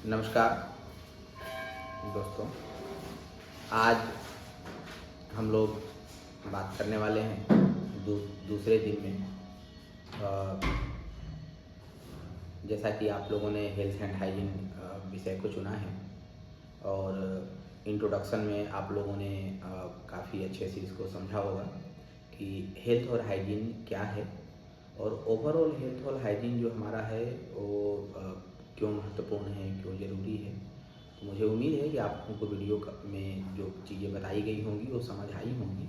नमस्कार दोस्तों। आज हम लोग बात करने वाले हैं दूसरे दिन में। जैसा कि आप लोगों ने हेल्थ एंड हाइजीन विषय को चुना है और इंट्रोडक्शन में आप लोगों ने काफ़ी अच्छे से इसको समझा होगा कि हेल्थ और हाइजीन क्या है और ओवरऑल हेल्थ और हाइजीन जो हमारा है वो क्यों महत्वपूर्ण है, क्यों ज़रूरी है। तो मुझे उम्मीद है कि आपको वीडियो में जो चीज़ें बताई गई होंगी वो समझ आई होंगी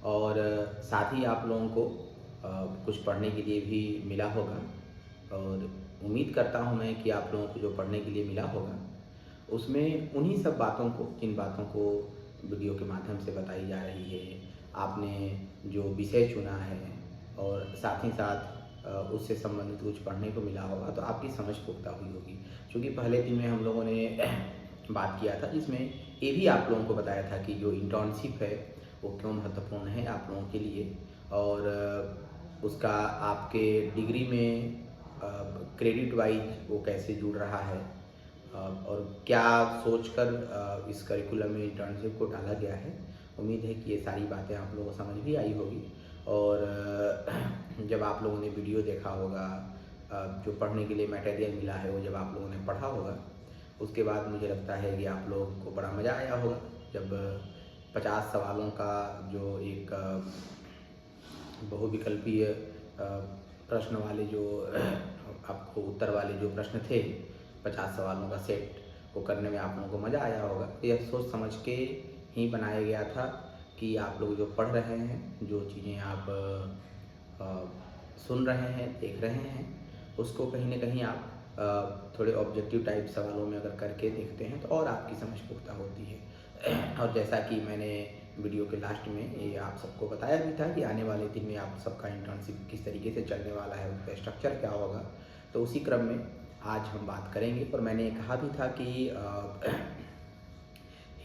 और साथ ही आप लोगों को कुछ पढ़ने के लिए भी मिला होगा। और उम्मीद करता हूँ मैं कि आप लोगों को जो पढ़ने के लिए मिला होगा उसमें उन्हीं सब बातों को, जिन बातों को वीडियो के माध्यम से बताई जा रही है, आपने जो विषय चुना है और साथ ही साथ उससे संबंधित कुछ पढ़ने को मिला होगा तो आपकी समझ पुख्ता हुई होगी। क्योंकि पहले दिन में हम लोगों ने बात किया था जिसमें ये भी आप लोगों को बताया था कि जो इंटर्नशिप है वो क्यों महत्वपूर्ण है आप लोगों के लिए और उसका आपके डिग्री में क्रेडिट वाइज वो कैसे जुड़ रहा है और क्या सोचकर इस करिकुलम में इंटर्नशिप को डाला गया है। उम्मीद है कि ये सारी बातें आप लोगों को समझ भी आई होगी और जब आप लोगों ने वीडियो देखा होगा, जो पढ़ने के लिए मटेरियल मिला है वो जब आप लोगों ने पढ़ा होगा उसके बाद मुझे लगता है कि आप लोगों को बड़ा मज़ा आया होगा जब 50 सवालों का जो एक बहुविकल्पीय प्रश्न वाले जो आपको उत्तर वाले जो प्रश्न थे, 50 सवालों का सेट वो करने में आप लोगों को मज़ा आया होगा। यह सोच समझ के ही बनाया गया था कि आप लोग जो पढ़ रहे हैं, जो चीज़ें आप सुन रहे हैं, देख रहे हैं, उसको कहीं ना कहीं आप थोड़े ऑब्जेक्टिव टाइप सवालों में अगर करके देखते हैं तो और आपकी समझ पुख्ता होती है। और जैसा कि मैंने वीडियो के लास्ट में ये आप सबको बताया भी था कि आने वाले दिन में आप सबका इंटर्नशिप किस तरीके से चलने वाला है, उसका स्ट्रक्चर क्या होगा। तो उसी क्रम में आज हम बात करेंगे। और मैंने कहा भी था कि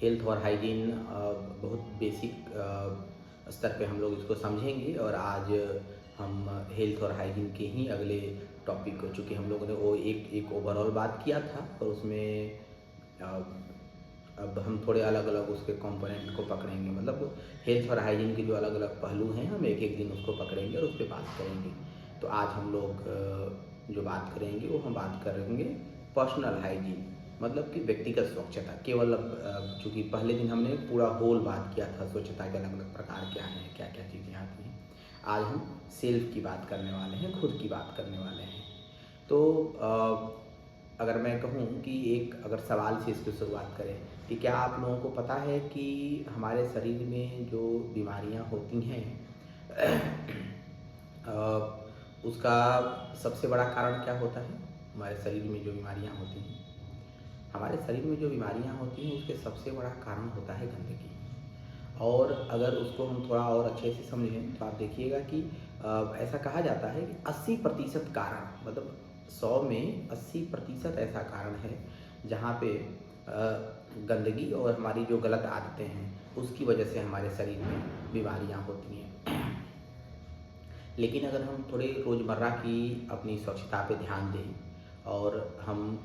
हेल्थ और हाइजीन बहुत बेसिक स्तर पे हम लोग इसको समझेंगे और आज हम हेल्थ और हाइजीन के ही अगले टॉपिक को, चूँकि हम लोगों ने वो एक ओवरऑल बात किया था और उसमें अब हम थोड़े अलग अलग उसके कंपोनेंट को पकड़ेंगे। मतलब हेल्थ और हाइजीन के जो अलग अलग पहलू हैं हम एक एक दिन उसको पकड़ेंगे और उस पर बात करेंगे। तो आज हम लोग जो बात करेंगे वो हम बात करेंगे पर्सनल हाइजीन, मतलब कि व्यक्तिगत स्वच्छता। केवल चूँकि पहले दिन हमने पूरा होल बात किया था स्वच्छता के अलग अलग प्रकार क्या हैं, क्या क्या चीज़ें आती हैं। आज हम सेल्फ की बात करने वाले हैं, खुद की बात करने वाले हैं। तो अगर मैं कहूँ कि एक अगर सवाल से इसकी शुरुआत करें कि क्या आप लोगों को पता है कि हमारे शरीर में जो बीमारियां होती हैं उसका सबसे बड़ा कारण क्या होता है। हमारे शरीर में जो बीमारियां होती हैं, हमारे शरीर में जो बीमारियां होती हैं उसके सबसे बड़ा कारण होता है गंदगी। और अगर उसको हम थोड़ा और अच्छे से समझें तो आप देखिएगा कि ऐसा कहा जाता है कि 80% कारण, मतलब 100 में 80% ऐसा कारण है जहाँ पे गंदगी और हमारी जो गलत आदतें हैं उसकी वजह से हमारे शरीर में बीमारियाँ होती हैं। लेकिन अगर हम थोड़े रोज़मर्रा की अपनी स्वच्छता पे ध्यान दें और हम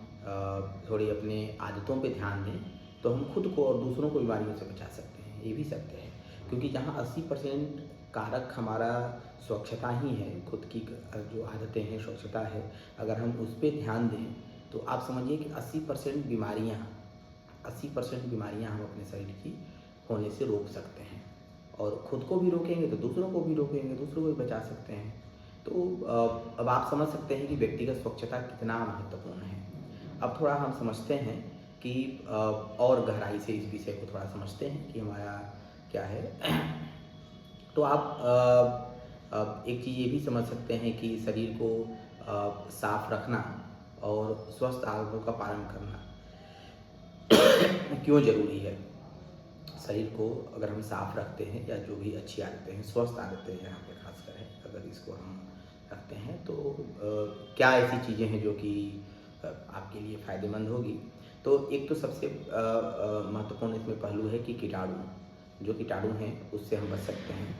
थोड़ी अपने आदतों पे ध्यान दें तो हम खुद को और दूसरों को बीमारियों से बचा सकते हैं। ये भी सत्य है क्योंकि जहाँ 80% कारक हमारा स्वच्छता ही है, खुद की जो आदतें हैं, स्वच्छता है, अगर हम उस पर ध्यान दें तो आप समझिए कि 80% बीमारियाँ हम अपने शरीर की होने से रोक सकते हैं। और खुद को भी रोकेंगे तो दूसरों को भी रोकेंगे, दूसरों को भी बचा सकते हैं। तो अब आप समझ सकते हैं कि व्यक्तिगत स्वच्छता कितना महत्वपूर्ण है। अब थोड़ा हम समझते हैं कि और गहराई से इस विषय को थोड़ा समझते हैं कि हमारा क्या है। तो आप एक चीज़ ये भी समझ सकते हैं कि शरीर को साफ रखना और स्वस्थ आदतों का पालन करना क्यों ज़रूरी है। शरीर को अगर हम साफ रखते हैं या जो भी अच्छी आदतें हैं, स्वस्थ आदतें हैं यहाँ पे खासकर है, अगर इसको हम रखते हैं तो क्या ऐसी चीज़ें हैं जो कि आपके लिए फ़ायदेमंद होगी। तो एक तो सबसे महत्वपूर्ण इसमें पहलू है कि जो कीटाणु हैं उससे हम बच सकते हैं।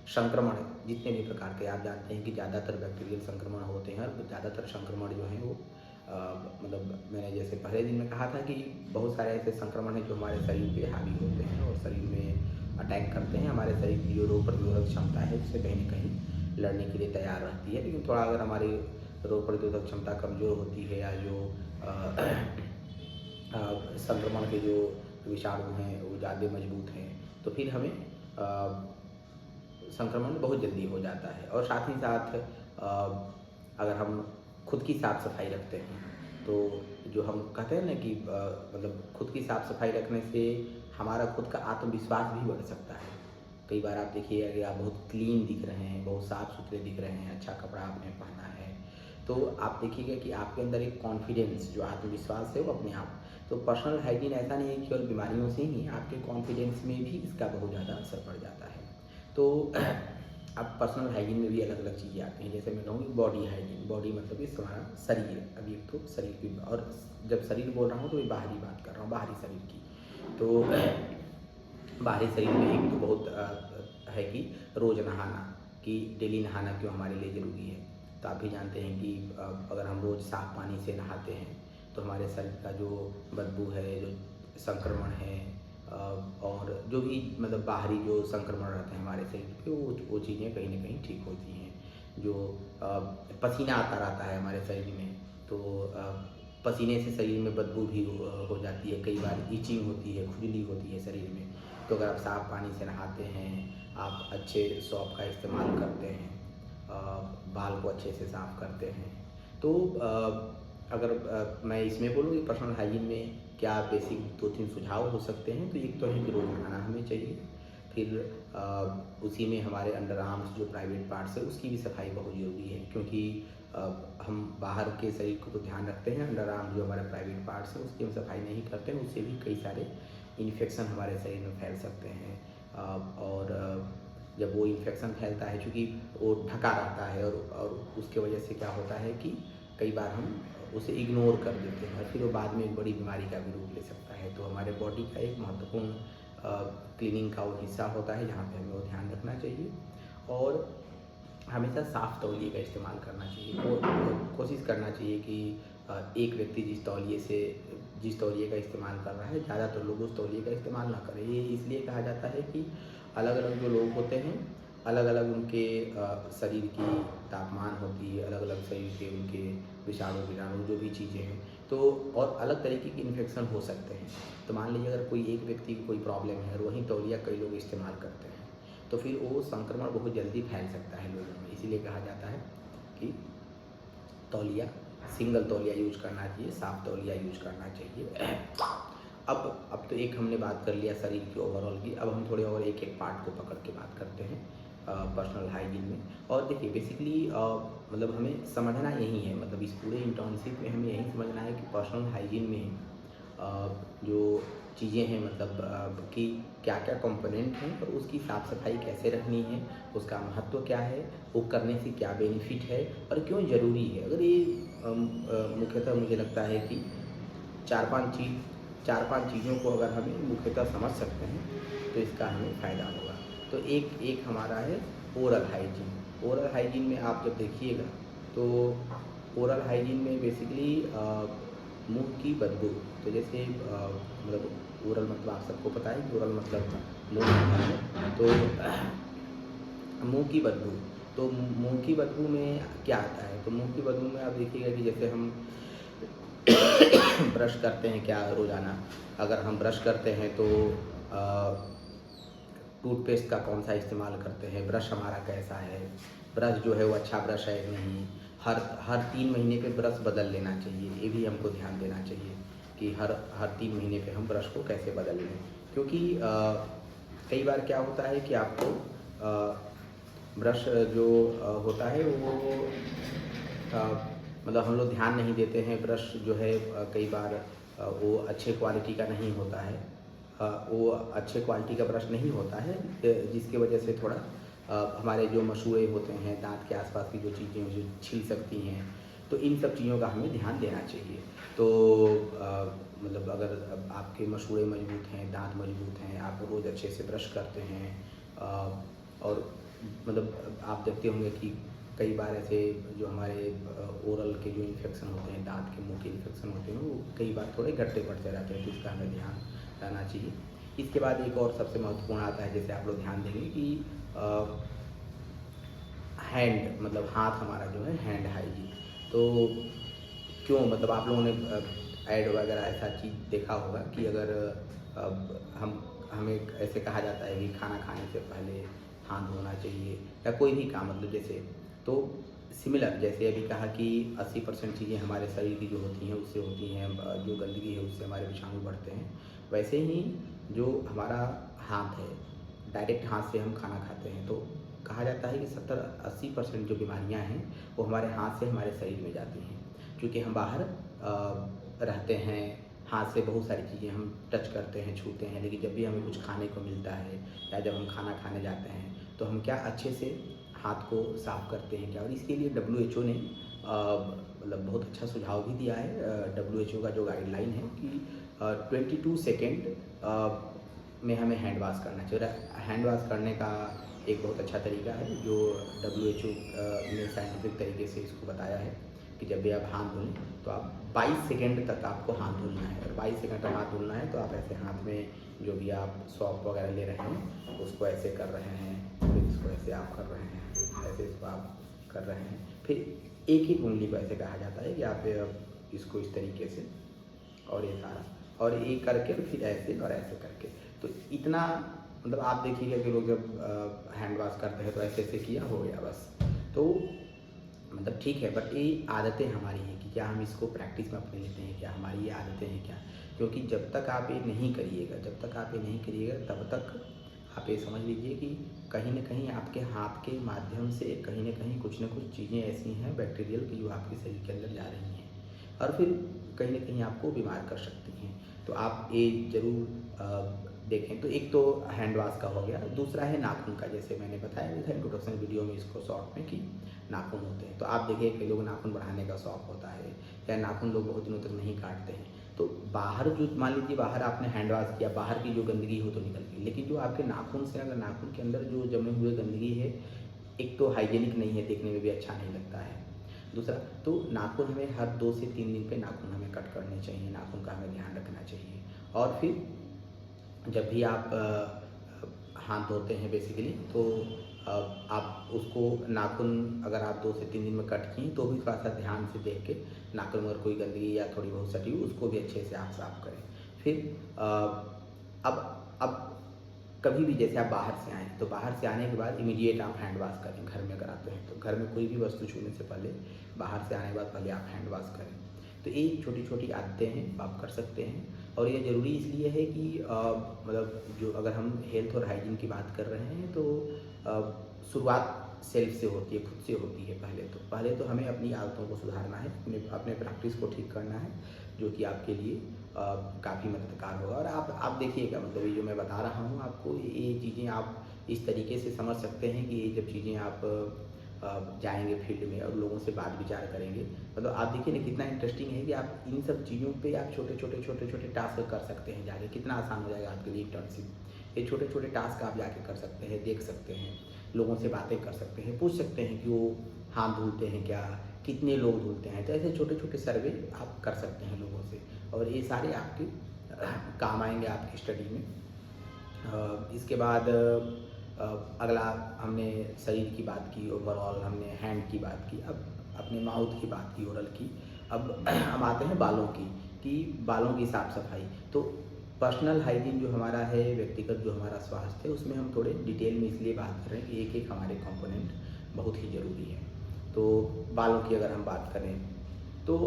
संक्रमण जितने भी प्रकार के, आप जानते हैं कि ज़्यादातर बैक्टीरियल संक्रमण होते हैं और ज़्यादातर संक्रमण जो हैं वो मतलब मैंने जैसे पहले दिन में कहा था कि बहुत सारे ऐसे संक्रमण हैं जो हमारे शरीर पे हावी होते हैं और शरीर में अटैक करते हैं। हमारे शरीर की जो रोग प्रतिरोधक क्षमता है उससे कहीं न कहीं लड़ने के लिए तैयार रहती है। लेकिन थोड़ा अगर हमारी रोग प्रतिरोधक क्षमता कमज़ोर होती है या जो संक्रमण के जो विषाणु हैं वो ज़्यादा मजबूत हैं, तो फिर हमें संक्रमण बहुत जल्दी हो जाता है। और साथ ही साथ अगर हम खुद की साफ़ सफाई रखते हैं, तो जो हम कहते हैं ना कि मतलब खुद की साफ़ सफाई रखने से हमारा खुद का आत्मविश्वास भी बढ़ सकता है। कई बार आप देखिए कि आप बहुत क्लीन दिख रहे हैं, बहुत साफ़ सुथरे दिख रहे हैं, अच्छा कपड़ा आपने पहना है, तो आप देखिएगा कि आपके अंदर एक कॉन्फिडेंस, जो आत्मविश्वास है वो अपने आप। तो पर्सनल हाइजीन ऐसा नहीं है केवल बीमारियों से ही, आपके कॉन्फिडेंस में भी इसका बहुत ज़्यादा असर पड़ जाता है। तो अब पर्सनल हाइजीन में भी अलग अलग चीज़ें आती हैं। जैसे मैं कहूँ बॉडी हाइजीन, बॉडी मतलब इस हमारा शरीर, अभी एक तो शरीर की, और जब शरीर बोल रहा हूँ तो ये बाहरी बात कर रहा हूँ, बाहरी शरीर की। तो बाहरी शरीर में एक तो बहुत है कि रोज़ नहाना, कि डेली नहाना क्यों हमारे लिए ज़रूरी है। तो आप भी जानते हैं कि अगर हम रोज़ साफ़ पानी से नहाते हैं तो हमारे शरीर का जो बदबू है, जो संक्रमण है, और जो भी मतलब बाहरी जो संक्रमण रहते हैं हमारे शरीर पे, वो चीज़ें कहीं न कहीं ठीक होती हैं। जो पसीना आता रहता है हमारे शरीर में, तो पसीने से शरीर में बदबू भी हो जाती है, कई बार इचिंग होती है, खुजली होती है शरीर में। तो अगर आप साफ़ पानी से नहाते हैं, आप अच्छे सोप का इस्तेमाल करते हैं, बाल को अच्छे से साफ़ करते हैं, तो अगर मैं इसमें बोलूँ कि पर्सनल हाइजीन में क्या बेसिक 2-3 सुझाव हो सकते हैं, तो एक तो है कि रोज़ नहाना हमें चाहिए। फिर उसी में हमारे अंडर आर्म्स जो प्राइवेट पार्ट्स है उसकी भी सफाई बहुत ज़रूरी है, क्योंकि हम बाहर के शरीर को तो ध्यान रखते हैं, अंडर आर्म जो हमारे प्राइवेट पार्ट्स हैं उसकी हम सफाई नहीं करते हैं, उससे भी कई सारे इन्फेक्शन हमारे शरीर में फैल सकते हैं। और जब वो इन्फेक्शन फैलता है, चूँकि वो ढका रहता है, और उसके वजह से क्या होता है कि कई बार हम उसे इग्नोर कर देते हैं और फिर वो बाद में एक बड़ी बीमारी का भी रूप ले सकता है। तो हमारे बॉडी का एक महत्वपूर्ण क्लीनिंग का वो हिस्सा होता है जहाँ पे हमें वो ध्यान रखना चाहिए, और हमेशा साफ़ तौलिए का इस्तेमाल करना चाहिए। कोशिश करना चाहिए कि एक व्यक्ति जिस तौलिए का इस्तेमाल कर रहा है, ज़्यादातर लोग उस तौलिए का इस्तेमाल ना करें। ये इसलिए कहा जाता है कि अलग-अलग जो लोग होते हैं, अलग-अलग उनके शरीर की तापमान होती है, अलग-अलग शरीर के उनके विषाणु जो भी चीज़ें हैं, तो और अलग तरीके के इन्फेक्शन हो सकते हैं। तो मान लीजिए अगर कोई एक व्यक्ति को कोई प्रॉब्लम है और वही तौलिया कई लोग इस्तेमाल करते हैं, तो फिर वो संक्रमण बहुत जल्दी फैल सकता है लोगों में। इसीलिए कहा जाता है कि तौलिया, सिंगल तौलिया यूज़ करना चाहिए, साफ़ तौलिया यूज़ करना चाहिए। अब तो एक हमने बात कर लिया शरीर की ओवरऑल की, अब हम थोड़े और एक-एक पार्ट को पकड़ के बात करते हैं पर्सनल हाइजीन में। और देखिए बेसिकली मतलब हमें समझना यही है, मतलब इस पूरे इंटर्नशिप में हमें यही समझना है कि पर्सनल हाइजीन में जो चीज़ें हैं, मतलब कि क्या-क्या कंपोनेंट हैं और उसकी साफ़ सफाई कैसे रखनी है, उसका महत्व क्या है, वो करने से क्या बेनिफिट है और क्यों ज़रूरी है। अगर ये मुख्यतः मुझे लगता है कि 4-5 चीज़ों को अगर हम मुख्यतः समझ सकते हैं, तो इसका हमें फ़ायदा होगा। तो एक हमारा है ओरल हाइजीन। ओरल हाइजीन में आप जब देखिएगा, तो ओरल हाइजीन में बेसिकली मुँह की बदबू, तो जैसे मतलब ओरल मतलब आप सबको पता है कि ओरल मतलब मुँह होता है, तो मुँह की बदबू, तो मुँह की बदबू में क्या आता है? तो मुँह की बदबू में आप देखिएगा कि जैसे हम ब्रश करते हैं क्या रोज़ाना, अगर हम ब्रश करते हैं तो टूथपेस्ट का कौन सा इस्तेमाल करते हैं, ब्रश हमारा कैसा है, ब्रश जो है वो अच्छा ब्रश है कि नहीं, हर 3 महीने पे ब्रश बदल लेना चाहिए। ये भी हमको ध्यान देना चाहिए कि हर 3 महीने पे हम ब्रश को कैसे बदल लें, क्योंकि कई बार क्या होता है कि आपको ब्रश जो होता है वो मतलब हम लोग ध्यान नहीं देते हैं। ब्रश जो है कई बार वो अच्छे क्वालिटी का नहीं होता है, वो अच्छे क्वालिटी का ब्रश नहीं होता है, जिसकी वजह से थोड़ा हमारे जो मसूड़े होते हैं, दांत के आसपास की जो चीज़ें जो छिल सकती हैं, तो इन सब चीज़ों का हमें ध्यान देना चाहिए। तो मतलब अगर आपके मसूड़े मजबूत हैं, दांत मजबूत हैं, आप रोज़ अच्छे से ब्रश करते हैं, और मतलब आप देखते होंगे कि कई बार ऐसे जो हमारे ओरल के जो इन्फेक्शन होते हैं, दांत के मुंह के इन्फेक्शन होते हैं, वो कई बार थोड़े गड्ढे पड़ते रहते हैं, तो इसका हमें ध्यान रहना चाहिए। इसके बाद एक और सबसे महत्वपूर्ण आता है, जैसे आप लोग ध्यान देंगे कि हैंड मतलब हाथ हमारा जो है हैंड हाइजीन। तो क्यों मतलब आप लोगों ने ऐड वगैरह ऐसा चीज़ देखा होगा कि अगर हम हमें ऐसे कहा जाता है कि खाना खाने से पहले हाथ धोना चाहिए या कोई भी काम मतलब जैसे, तो सिमिलर जैसे अभी कहा कि 80% चीज़ें हमारे शरीर की जो होती हैं उससे होती हैं, जो गंदगी है उससे हमारे विषाणु बढ़ते हैं। वैसे ही जो हमारा हाथ है, डायरेक्ट हाथ से हम खाना खाते हैं, तो कहा जाता है कि 70-80% जो बीमारियां हैं वो हमारे हाथ से हमारे शरीर में जाती हैं। क्योंकि हम बाहर रहते हैं, हाथ से बहुत सारी चीज़ें हम टच करते हैं, छूते हैं, लेकिन जब भी हमें कुछ खाने को मिलता है या जब हम खाना खाने जाते हैं तो हम क्या अच्छे से हाथ को साफ़ करते हैं क्या। और इसके लिए WHO ने मतलब बहुत अच्छा सुझाव भी दिया है। WHO का जो गाइडलाइन है कि 22 सेकेंड में हमें हैंड वॉश करना चाहिए। हैंड वॉश करने का एक बहुत अच्छा तरीका है जो WHO ने साइंटिफिक तरीके से इसको बताया है कि जब भी आप हाथ धुलें तो आप 22 सेकेंड तक आपको हाथ धुलना है। और 22 सेकेंड तक हाथ धुलना है तो आप ऐसे हाथ में जो भी आप सॉप वगैरह ले रहे हैं उसको ऐसे कर रहे हैं, फिर इसको ऐसे आप कर रहे हैं, ऐसे इसको आप कर रहे हैं, फिर एक ही उंगली को ऐसे कहा जाता है कि आप इसको इस तरीके से और ये सारा और ये करके फिर ऐसे और ऐसे करके। तो इतना मतलब आप देखिएगा कि लोग जब हैंड वॉश करते हैं तो ऐसे ऐसे किया हो गया बस। तो मतलब ठीक है, बट ये आदतें हमारी हैं कि क्या हम इसको प्रैक्टिस में अपने लेते हैं, क्या हमारी ये आदतें हैं क्या। क्योंकि जब तक आप ये नहीं करिएगा, जब तक आप ये नहीं करिएगा तब तक आप ये समझ लीजिए कि कहीं न कहीं आपके हाथ के माध्यम से कहीं न कहीं कुछ न कुछ चीज़ें ऐसी हैं बैक्टीरियल की जो आपके शरीर के अंदर जा रही हैं और फिर कहीं न कहीं आपको बीमार कर सकती हैं। तो आप ये ज़रूर देखें। तो एक तो हैंड वॉश का हो गया, दूसरा है नाखून का। जैसे मैंने बताया भी था इंट्रोडक्शन वीडियो में इसको शॉर्ट में कि नाखून होते हैं। तो आप देखिए कई लोग नाखून बढ़ाने का शौक होता है या नाखून लोग बहुत दिनों तक नहीं काटते हैं। तो बाहर जो मान लीजिए बाहर आपने हैंड वॉश किया, बाहर की जो गंदगी हो तो निकल गई, लेकिन जो आपके नाखून से अगर नाखून के अंदर जो जमे हुए गंदगी है, एक तो हाइजीनिक नहीं है, देखने में भी अच्छा नहीं लगता है। दूसरा तो नाखून हमें हर 2 से 3 दिन पे नाखून हमें कट करने चाहिए, नाखून का हमें ध्यान रखना चाहिए। और फिर जब भी आप हाथ धोते हैं बेसिकली तो आप उसको नाखून अगर आप 2 से 3 दिन में कट किए तो भी थोड़ा सा ध्यान से देख के नाखून में अगर कोई गंदगी या थोड़ी बहुत सटी हुई उसको भी अच्छे से आप साफ़ करें। फिर अब कभी भी जैसे आप बाहर से आएँ तो बाहर से आने के बाद इमीडिएट आप हैंड वॉश करें। घर में अगर आते हैं तो घर में कोई भी वस्तु छूने से पहले बाहर से आने के बाद पहले आप हैंड वॉश करें। तो ये छोटी-छोटी आदतें हैं आप कर सकते हैं और ये ज़रूरी इसलिए है कि मतलब जो अगर हम हेल्थ और हाइजीन की बात कर रहे हैं तो शुरुआत सेल्फ से होती है, खुद से होती है। पहले तो हमें अपनी आदतों को सुधारना है, अपने प्रैक्टिस को ठीक करना है, जो कि आपके लिए काफ़ी मददगार होगा। और आप देखिएगा मतलब ये जो मैं बता रहा हूँ आपको, ये चीज़ें आप इस तरीके से समझ सकते हैं कि ये जब चीज़ें आप जाएँगे फील्ड में और लोगों से बात विचार करेंगे, मतलब आप देखिए ना कितना इंटरेस्टिंग है कि आप इन सब चीज़ों पे आप छोटे-छोटे टास्क कर सकते हैं जाके, कितना आसान हो जाएगा आपके लिए इंटर्नशिप। ये छोटे-छोटे टास्क आप जाके कर सकते हैं, देख सकते हैं, लोगों से बातें कर सकते हैं, पूछ सकते हैं कि वो हाथ धुलते हैं क्या, कितने लोग धुलते हैं। तो ऐसे छोटे-छोटे सर्वे आप कर सकते हैं लोगों से और ये सारे आपके काम आएँगे आपकी स्टडी में। इसके बाद अगला हमने शरीर की बात की, ओवरऑल हमने हैंड की बात की, अब अपने माउथ की बात की, ओरल की। अब हम आते हैं बालों की, कि बालों की साफ़-सफाई। तो पर्सनल हाइजीन जो हमारा है, व्यक्तिगत जो हमारा स्वास्थ्य है, उसमें हम थोड़े डिटेल में इसलिए बात कर रहे हैं कि एक-एक हमारे कंपोनेंट बहुत ही ज़रूरी है। तो बालों की अगर हम बात करें तो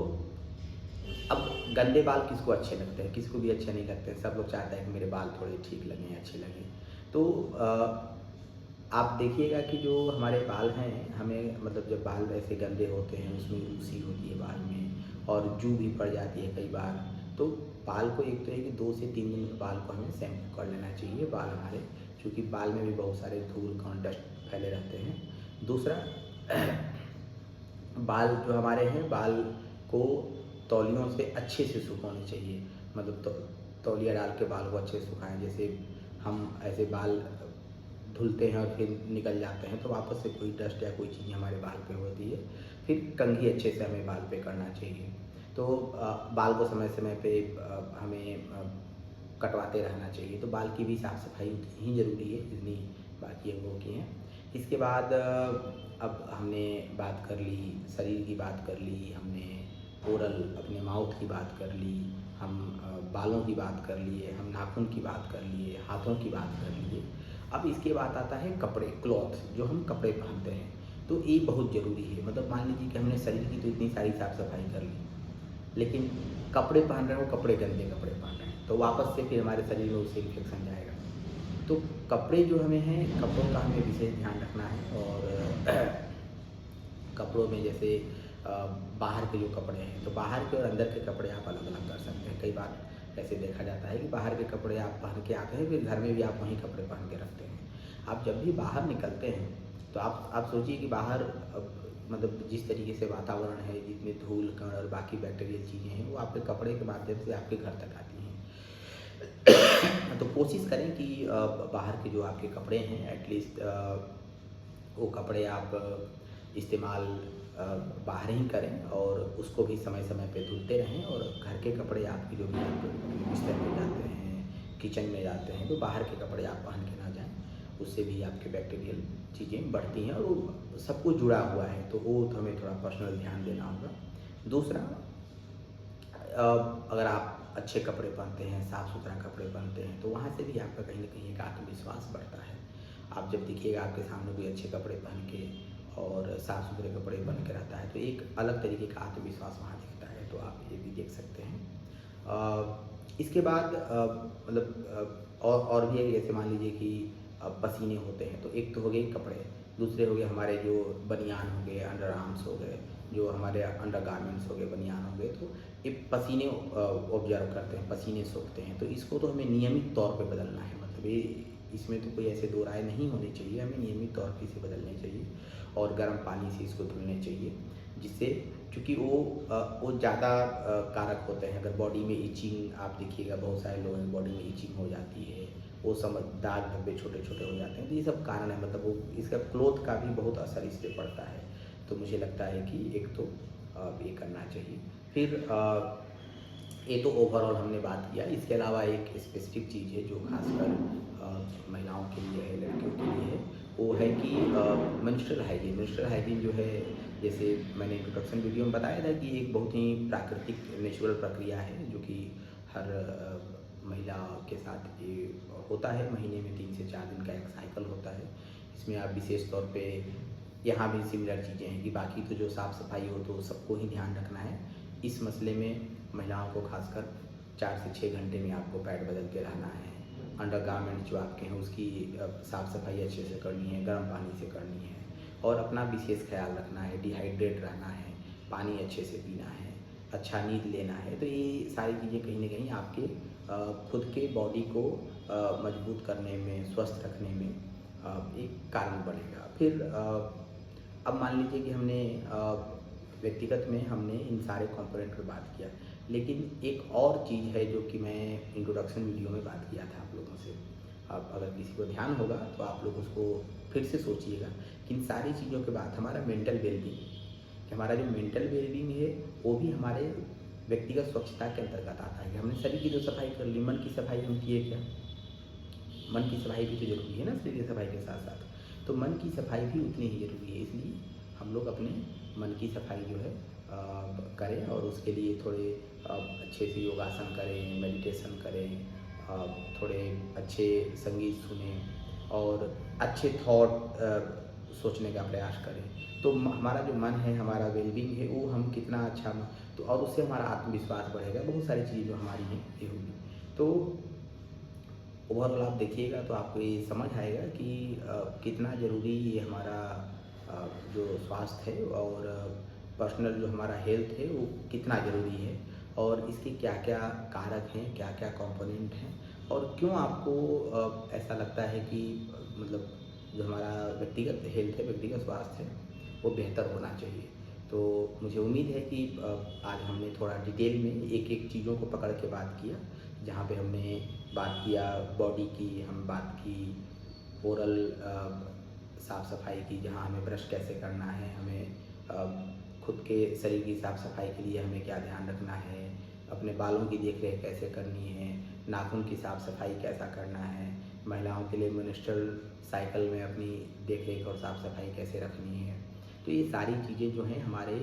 अब गंदे बाल किसको अच्छे लगते हैं? किसी को भी अच्छे नहीं लगते। सब लोग चाहते हैं कि मेरे बाल थोड़े ठीक लगें, अच्छे लगें। तो आप देखिएगा कि जो हमारे बाल हैं, हमें मतलब जब बाल ऐसे गंदे होते हैं, उसमें रूसी होती है बाल में और जू भी पड़ जाती है कई बार। तो बाल को एक तो है कि 2 से 3 दिन में बाल को हमें शैम्पू कर लेना चाहिए, बाल हमारे, क्योंकि बाल में भी बहुत सारे धूल कण डस्ट फैले रहते हैं। दूसरा बाल जो हमारे हैं, बाल को तौलियों से अच्छे से सुखाने चाहिए। मतलब तौलिया डाल के बाल को अच्छे से सुखाएँ। जैसे हम ऐसे बाल धुलते हैं और फिर निकल जाते हैं तो वापस से कोई डस्ट या कोई चीज़ हमारे बाल पे होती है, फिर कंघी अच्छे से हमें बाल पे करना चाहिए। तो बाल को समय समय पे हमें कटवाते रहना चाहिए। तो बाल की भी साफ़ सफाई उतनी ही ज़रूरी है जितनी बाकी अंगों की हैं। इसके बाद अब हमने बात कर ली, शरीर की बात कर ली, हमने ओरल अपने माउथ की बात कर ली, हम बालों की बात कर लिए, हम नाखून की बात कर लिए, हाथों की बात कर लिए। अब इसके बाद आता है कपड़े, क्लॉथ, जो हम कपड़े पहनते हैं। तो ये बहुत ज़रूरी है। मतलब मान लीजिए कि हमने शरीर की तो इतनी सारी साफ़ सफाई कर ली, लेकिन कपड़े पहन रहे हो, कपड़े गंदे कपड़े पहन रहे हैं, तो वापस से फिर हमारे शरीर में उससे इन्फेक्शन जाएगा। तो कपड़े जो हमें हैं, कपड़ों का हमें विशेष ध्यान रखना है। और कपड़ों में जैसे बाहर के जो कपड़े हैं, तो बाहर के और अंदर के कपड़े आप अलग-अलग कर सकते हैं। कई बार ऐसे देखा जाता है कि बाहर के कपड़े आप पहन के आते हैं, फिर घर में भी आप वही कपड़े पहन के रखते हैं। आप जब भी बाहर निकलते हैं, तो आप सोचिए कि बाहर मतलब जिस तरीके से वातावरण है, जितने धूल, कण और बाकी बैक्टीरियल चीज़ें हैं, वो आपके कपड़े के माध्यम से आपके घर तक आती हैं। तो कोशिश करें कि बाहर के जो आपके कपड़े हैं, एटलीस्ट वो कपड़े आप इस्तेमाल बाहर ही करें और उसको भी समय समय पे धुलते रहें। और घर के कपड़े आपके जो भी आप बिस्तर पे जाते हैं, किचन में जाते हैं, तो बाहर के कपड़े आप पहन के ना जाएं, उससे भी आपके बैक्टीरियल चीज़ें बढ़ती हैं और वो सब कुछ जुड़ा हुआ है, तो वो तो हमें थोड़ा पर्सनल ध्यान देना होगा। दूसरा, अगर आप अच्छे कपड़े पहनते हैं, साफ़ सुथरा कपड़े पहनते हैं, तो वहाँ से भी आपका कहीं न कहीं एक आत्मविश्वास बढ़ता है। आप जब दिखिएगा आपके सामने कोई अच्छे कपड़े पहन के और साफ़ सुथरे कपड़े पहन के रहता है, तो एक अलग तरीके का आत्मविश्वास वहाँ दिखता है, तो आप ये भी देख सकते हैं। इसके बाद मतलब और भी है, जैसे मान लीजिए कि पसीने होते हैं, तो एक तो हो गए कपड़े, दूसरे हो गए हमारे जो बनियान हो गए, अंडर आर्म्स हो गए, जो हमारे अंडर गारमेंट्स हो गए, बनियान हो गए, तो ये पसीने ऑब्जर्व करते हैं, पसीने सोखते हैं, तो इसको तो हमें नियमित तौर पे बदलना है। मतलब ये इसमें तो कोई ऐसे दो राय नहीं होनी चाहिए, हमें नियमित तौर पे इसे बदलने चाहिए और गर्म पानी से इसको धुलने चाहिए, जिससे चूँकि वो ज़्यादा कारक होते हैं। अगर बॉडी में इचिंग, आप देखिएगा बहुत सारे लोगों की बॉडी में इचिंग हो जाती है, वो समझ दाग धब्बे छोटे-छोटे हो जाते हैं, तो ये सब कारण है। मतलब वो इसका क्लॉथ का भी बहुत असर इस पे पड़ता है। तो मुझे लगता है कि एक तो ये करना चाहिए। फिर ये तो ओवरऑल हमने बात किया। इसके अलावा एक स्पेसिफिक चीज़ है जो खासकर महिलाओं के लिए है, लड़कियों के लिए है, वो है कि मेंस्ट्रुअल हाइजीन। मेंस्ट्रुअल हाइजीन जो है, जैसे मैंने इंट्रोडक्शन वीडियो में बताया था कि एक बहुत ही प्राकृतिक नेचुरल प्रक्रिया है जो कि हर महिला के साथ ये होता है। महीने में 3 से 4 दिन का एक साइकिल होता है। इसमें आप विशेष तौर पे, यहाँ भी सिमिलर चीज़ें हैं कि बाकी तो जो साफ़ सफाई हो तो सबको ही ध्यान रखना है। इस मसले में महिलाओं को खासकर 4 से 6 घंटे में आपको पैड बदल के रहना है। अंडरगारमेंट जो आपके हैं उसकी साफ़ सफाई अच्छे से करनी है, गर्म पानी से करनी है और अपना विशेष ख्याल रखना है, डिहाइड्रेट रहना है, पानी अच्छे से पीना है, अच्छा नींद लेना है। तो ये सारी चीज़ें कहीं न कहीं आपके खुद के बॉडी को मजबूत करने में, स्वस्थ रखने में एक कारण बनेगा। फिर अब मान लीजिए कि हमने व्यक्तिगत में हमने इन सारे कंपोनेंट पे बात किया, लेकिन एक और चीज़ है जो कि मैं इंट्रोडक्शन वीडियो में बात किया था आप लोगों से। अब अगर किसी को ध्यान होगा तो आप लोग उसको फिर से सोचिएगा कि इन सारी चीज़ों के बाद हमारा मेंटल वेलबींग, कि हमारा जो मेंटल वेलबींग है वो भी हमारे व्यक्तिगत स्वच्छता के अंतर्गत आता है। हमने शरीर की तो सफाई कर ली, मन की सफाई हम किए क्या? मन की सफाई भी तो ज़रूरी है ना शरीर की सफाई के साथ-साथ। तो मन की सफाई भी उतनी ही ज़रूरी है, इसलिए हम लोग अपने मन की सफाई जो है करें और उसके लिए थोड़े अच्छे से योगासन करें, मेडिटेशन करें, थोड़े अच्छे संगीत सुनें और अच्छे थॉट सोचने का प्रयास करें। तो हमारा जो मन है, हमारा वेलबींग है, वो हम कितना अच्छा तो और उससे हमारा आत्मविश्वास बढ़ेगा, बहुत सारी चीज़ें जो हमारी हैं ये होगी। तो ओवरऑल आप देखिएगा तो आपको ये समझ आएगा कि कितना ज़रूरी ये हमारा जो स्वास्थ्य है और पर्सनल जो हमारा हेल्थ है वो कितना ज़रूरी है और इसके क्या-क्या कारक हैं, क्या-क्या कंपोनेंट हैं और क्यों आपको ऐसा लगता है कि मतलब जो हमारा व्यक्तिगत हेल्थ है, व्यक्तिगत स्वास्थ्य है, वो बेहतर होना चाहिए। तो मुझे उम्मीद है कि आज हमने थोड़ा डिटेल में एक-एक चीज़ों को पकड़ के बात किया, जहाँ पे हमने बात किया बॉडी की, हम बात की ओरल साफ़ सफाई की, जहाँ हमें ब्रश कैसे करना है, हमें खुद के शरीर की साफ़ सफाई के लिए हमें क्या ध्यान रखना है, अपने बालों की देख रेख कैसे करनी है, नाखून की साफ़ सफाई कैसा करना है, महिलाओं के लिए मेंस्ट्रुअल साइकिल में अपनी देख रेख और साफ़ सफाई कैसे रखनी है। तो ये सारी चीज़ें जो हैं हमारे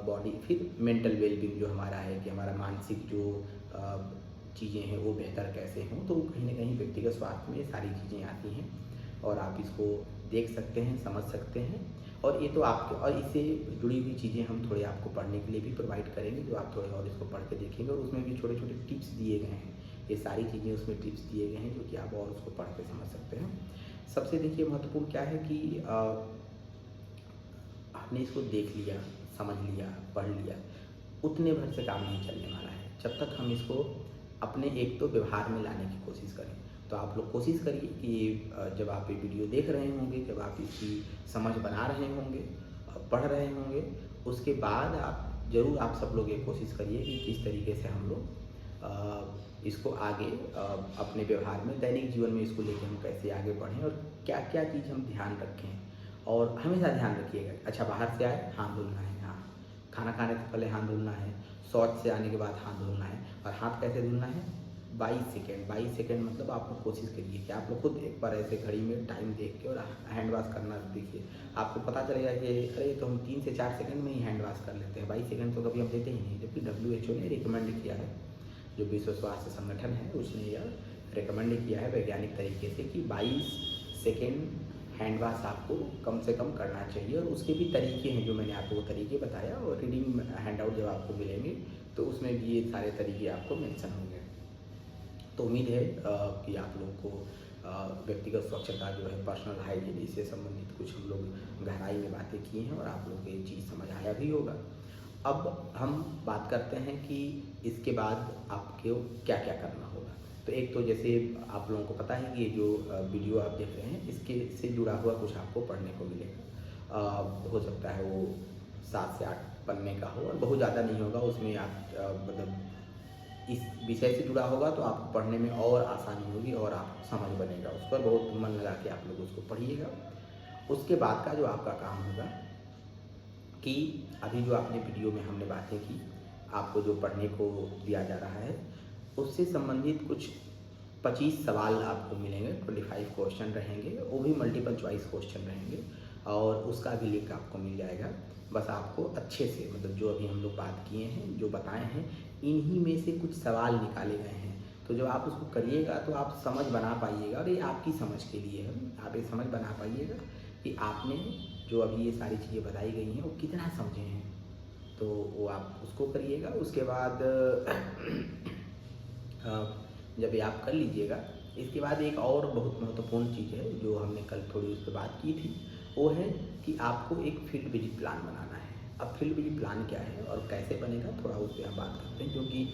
बॉडी, फिर मेंटल वेलबींग जो हमारा है कि हमारा मानसिक जो चीज़ें हैं वो बेहतर कैसे हों, तो कहीं न कहीं व्यक्तिगत स्वास्थ्य में ये सारी चीज़ें आती हैं और आप इसको देख सकते हैं, समझ सकते हैं। और ये तो आपके, और इससे जुड़ी हुई चीज़ें हम थोड़े आपको पढ़ने के लिए भी प्रोवाइड करेंगे, जो आप थोड़े और इसको पढ़ के देखेंगे और उसमें भी छोटे-छोटे टिप्स दिए गए हैं। ये सारी चीज़ें उसमें टिप्स दिए गए हैं जो कि आप और उसको पढ़ के समझ सकते हैं। सबसे देखिए महत्वपूर्ण क्या है कि आपने इसको देख लिया, समझ लिया, पढ़ लिया, उतने भर से काम नहीं चलने वाला है। जब तक हम इसको अपने एक तो व्यवहार में लाने की कोशिश करें। तो आप लोग कोशिश करिए कि जब आप ये वीडियो देख रहे होंगे, जब आप इसकी समझ बना रहे होंगे, पढ़ रहे होंगे, उसके बाद आप ज़रूर, आप सब लोग ये कोशिश करिए कि किस तरीके से हम लोग इसको आगे अपने व्यवहार में, दैनिक जीवन में इसको लेके हम कैसे आगे बढ़ें और क्या-क्या चीज़ हम ध्यान रखें। और हमेशा ध्यान रखिएगा, अच्छा बाहर से आए हाथ धुलना है, हाँ, खाना खाने से पहले हाथ धुलना है, शौच से आने के बाद हाथ धुलना है। और हाथ कैसे धुलना है? 22 सेकेंड मतलब आप लोग कोशिश करिए कि आप लोग खुद एक बार ऐसे घड़ी में टाइम देख के और हैंड वॉश करना देखिए। आपको पता चलेगा कि अरे तो हम 3 से 4 सेकंड में ही हैंड वॉश कर लेते हैं, 22 सेकंड तो कभी हम देते ही नहीं। जबकि WHO ने रिकमेंड किया है, जो विश्व स्वास्थ्य संगठन है उसने यह रिकमेंड किया है वैज्ञानिक तरीके से कि 22 सेकेंड हैंड वॉश आपको कम से कम करना चाहिए। और उसके भी तरीके हैं जो मैंने आपको वो तरीके बताया, और रीडिंग हैंड आउट जब आपको मिलेंगे तो उसमें भी ये सारे तरीके आपको मेंशन होंगे। तो उम्मीद है कि आप लोगों को व्यक्तिगत स्वच्छता जो है, पर्सनल हाइजीन, इससे संबंधित कुछ हम लोग गहराई में बातें की हैं और आप लोगों को ये चीज़ समझ आया भी होगा। अब हम बात करते हैं कि इसके बाद आपको क्या-क्या करना होगा। तो एक तो जैसे आप लोगों को पता है कि ये जो वीडियो आप देख रहे हैं, इसके से जुड़ा हुआ कुछ आपको पढ़ने को मिलेगा। हो सकता है वो 7 से 8 पन्ने का हो और बहुत ज़्यादा नहीं होगा। उसमें आप मतलब इस विषय से जुड़ा होगा तो आपको पढ़ने में और आसानी होगी और आपको समझ बनेगा। उस पर बहुत मन लगा के आप लोग उसको पढ़िएगा। उसके बाद का जो आपका काम होगा कि अभी जो आपने वीडियो में हमने बातें की, आपको जो पढ़ने को दिया जा रहा है, उससे संबंधित कुछ 25 सवाल आपको मिलेंगे, 25 क्वेश्चन रहेंगे, वो भी मल्टीपल चॉइस क्वेश्चन रहेंगे और उसका भी लिंक आपको मिल जाएगा। बस आपको अच्छे से, मतलब जो अभी हम लोग बात किए हैं, जो बताए हैं, इन्हीं में से कुछ सवाल निकाले गए हैं। तो जब आप उसको करिएगा तो आप समझ बना पाइएगा, और ये आपकी समझ के लिए है, आप ये समझ बना पाइएगा कि आपने जो अभी ये सारी चीज़ें बताई गई हैं वो कितना समझे हैं। तो वो आप उसको करिएगा। उसके बाद जब ये आप कर लीजिएगा, इसके बाद एक और बहुत महत्वपूर्ण चीज़ है जो हमने कल थोड़ी उस पर बात की थी, वो है कि आपको एक फील्ड विजिट प्लान बनाना है। अब फील्ड विजिट प्लान क्या है और कैसे बनेगा, थोड़ा उस पर हम बात करते हैं, क्योंकि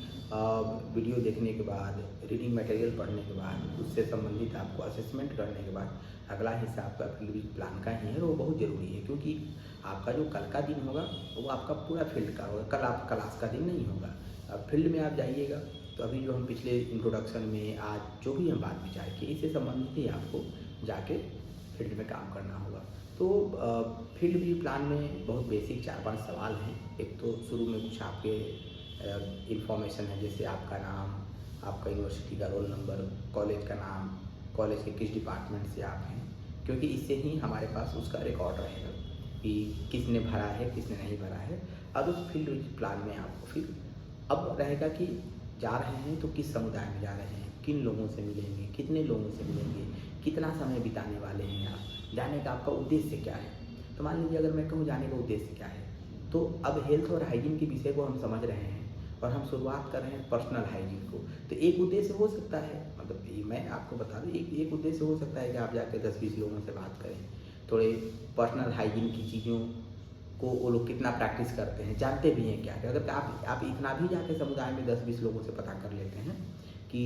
वीडियो देखने के बाद, रीडिंग मटेरियल पढ़ने के बाद, उससे संबंधित आपको असेसमेंट करने के बाद अगला हिस्सा आपका फील्ड विजिट प्लान का ही है और वो बहुत ज़रूरी है। क्योंकि आपका जो कल का दिन होगा वो आपका पूरा फील्ड का होगा, कल आपका क्लास का दिन नहीं होगा। अब फील्ड में आप जाइएगा तो अभी जो हम पिछले इंट्रोडक्शन में आज जो भी हम बात विचार की, इससे संबंधित ही आपको जाके फील्ड में काम करना होगा। तो फील्ड विजिट प्लान में बहुत बेसिक 4-5 सवाल हैं। एक तो शुरू में कुछ आपके इन्फॉर्मेशन है, जैसे आपका नाम, आपका यूनिवर्सिटी का रोल नंबर, कॉलेज का नाम, कॉलेज के किस डिपार्टमेंट से आप हैं, क्योंकि इससे ही हमारे पास उसका रिकॉर्ड रहेगा कि किसने भरा है, किसने नहीं भरा है। अब उस फील्ड विजिट प्लान में आपको फिर अब रहेगा कि जा रहे हैं तो किस समुदाय में जा रहे हैं, किन लोगों से मिलेंगे, कितने लोगों से मिलेंगे, कितना समय बिताने वाले हैं आप, जाने का आपका उद्देश्य क्या है। तो मान लीजिए अगर मैं कहूँ जाने का उद्देश्य क्या है, तो अब हेल्थ और हाइजीन के विषय को हम समझ रहे हैं और हम शुरुआत कर रहे हैं पर्सनल हाइजीन को। तो एक उद्देश्य हो सकता है, मतलब ये मैं आपको बता दूँ, एक उद्देश्य हो सकता है कि आप जाकर 10-20 लोगों से बात करें, थोड़े पर्सनल हाइजीन की चीज़ों को वो लोग कितना प्रैक्टिस करते हैं, जानते भी हैं क्या। अगर आप इतना भी जाके समुदाय में 10-20 लोगों से पता कर लेते हैं कि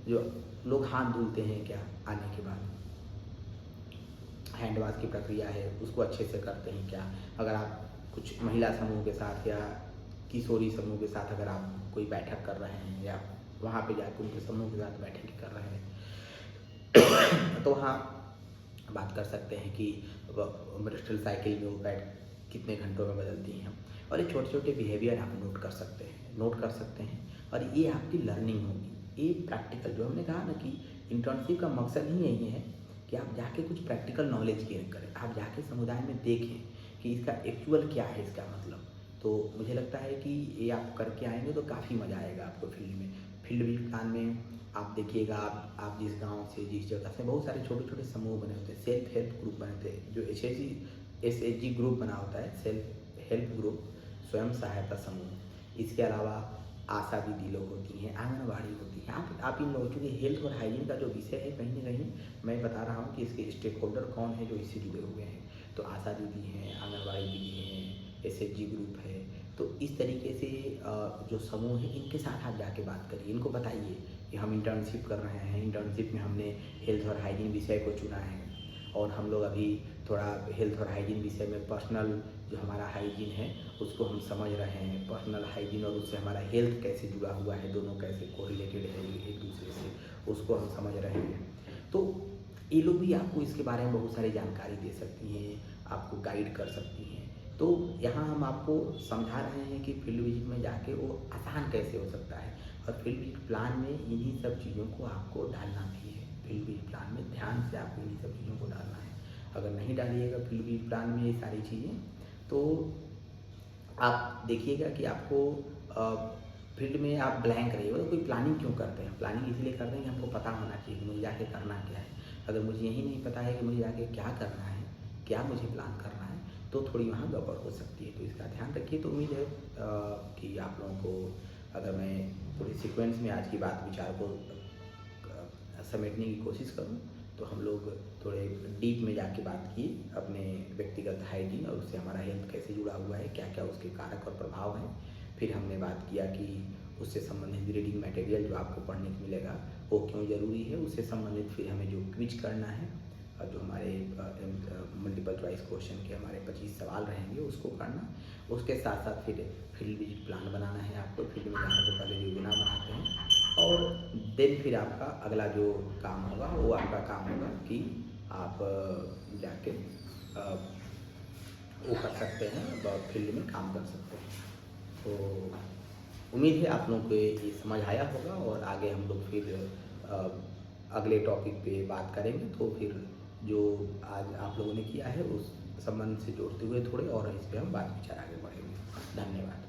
जो लोग हाथ धुलते हैं क्या आने के बाद, हैंड वॉश की प्रक्रिया है उसको अच्छे से करते हैं क्या, अगर आप कुछ महिला समूह के साथ या किशोरी समूह के साथ अगर आप कोई बैठक कर रहे हैं या वहाँ पे जाकर उनके समूह के साथ बैठक कर रहे हैं तो वहाँ बात कर सकते हैं कि ब्रिस्टल साइकिल में वो पैड कितने घंटों में बदलती हैं। और ये छोटे-छोटे बिहेवियर आप नोट कर सकते हैं और ये आपकी लर्निंग होगी। ये प्रैक्टिकल जो हमने कहा ना कि इंटर्नशिप का मकसद ही यही है कि आप जाके कुछ प्रैक्टिकल नॉलेज गेन करें। आप जाके समुदाय में देखें कि इसका एक्चुअल क्या है इसका मतलब। तो मुझे लगता है कि ये आप करके आएँगे तो काफ़ी मज़ा आएगा आपको फील्ड में। फील्ड विज़िट प्लान में आप देखिएगा, आप जिस गाँव से, जिस जगह से, बहुत सारे छोटे-छोटे समूह बने होते हैं, सेल्फ हेल्प ग्रुप बने होते हैं, जो एसएचजी ग्रुप बना होता है, सेल्फ हेल्प ग्रुप, स्वयं सहायता समूह। इसके अलावा आशा दीदी लोग होती हैं, आंगनबाड़ी होती हैं। आप इन लोगों, क्योंकि हेल्थ और हाइजीन का जो विषय है, कहीं न कहीं मैं बता रहा हूँ कि इसके स्टेक होल्डर कौन है जो इससे जुड़े हुए हैं। तो आशा दीदी हैं, आंगनबाड़ी दीदी हैं, एसएचजी ग्रुप है। तो इस तरीके से जो समूह है, इनके साथ आप जाके बात करिए, इनको बताइए कि हम इंटर्नशिप कर रहे हैं, इंटर्नशिप में हमने हेल्थ और हाइजीन विषय को चुना है और हम लोग अभी थोड़ा हेल्थ और हाइजीन विषय में पर्सनल जो हमारा हाइजीन है उसको हम समझ रहे हैं। पर्सनल हाइजीन और उससे हमारा हेल्थ कैसे जुड़ा हुआ है, दोनों कैसे कोरिलेटेड है एक दूसरे से, उसको हम समझ रहे हैं। तो ये लोग भी आपको इसके बारे में बहुत सारी जानकारी दे सकती हैं, आपको गाइड कर सकती हैं। तो यहाँ हम आपको समझा रहे हैं कि फील्ड विजिट में जाके वो आसान कैसे हो सकता है और फील्ड विजिट प्लान में इन्हीं सब चीज़ों को आपको डालना भी है। फील्ड विजिट प्लान में ध्यान से आपको इन्हीं सब चीज़ों को डालना है। अगर नहीं डालिएगा फील्ड विजिट प्लान में ये सारी चीज़ें, तो आप देखिएगा कि आपको फील्ड में आप ब्लैंक रहिएगा। तो कोई प्लानिंग क्यों करते हैं? प्लानिंग इसलिए करते हैं कि हमको पता होना चाहिए कि मुझे जाके करना क्या है। अगर मुझे यही नहीं पता है कि मुझे जाके क्या करना है, क्या मुझे प्लान करना है, तो थोड़ी वहाँ गड़बड़ हो सकती है। तो इसका ध्यान रखिए। तो उम्मीद है कि आप लोगों को, अगर मैं थोड़ी सीक्वेंस में आज की बात विचार को समेटने की कोशिश करूँ, तो हम लोग थोड़े डीप में जाके बात की अपने व्यक्तिगत हाइजीन और उससे हमारा हेल्थ कैसे जुड़ा हुआ है, क्या क्या उसके कारक और प्रभाव हैं। फिर हमने बात किया कि उससे संबंधित रीडिंग मटेरियल जो आपको पढ़ने को मिलेगा वो क्यों ज़रूरी है। उससे संबंधित फिर हमें जो क्विज करना है और जो हमारे मल्टीपल चॉइस क्वेश्चन के हमारे 25 सवाल रहेंगे उसको करना। उसके साथ साथ फिर फील्ड विजिट प्लान बनाना है आपको। फील्ड में जाने से पहले योजना बनाते हैं और देन फिर आपका अगला जो काम होगा वो आपका काम होगा कि आप जाके वो कर सकते हैं, फील्ड में काम कर सकते हैं। तो उम्मीद है आप लोगों को ये समझ आया होगा और आगे हम लोग फिर अगले टॉपिक पे बात करेंगे। तो फिर जो आज आप लोगों ने किया है उस संबंध से जोड़ते हुए थोड़े और इस पे हम बात विचार आगे बढ़ेंगे। धन्यवाद।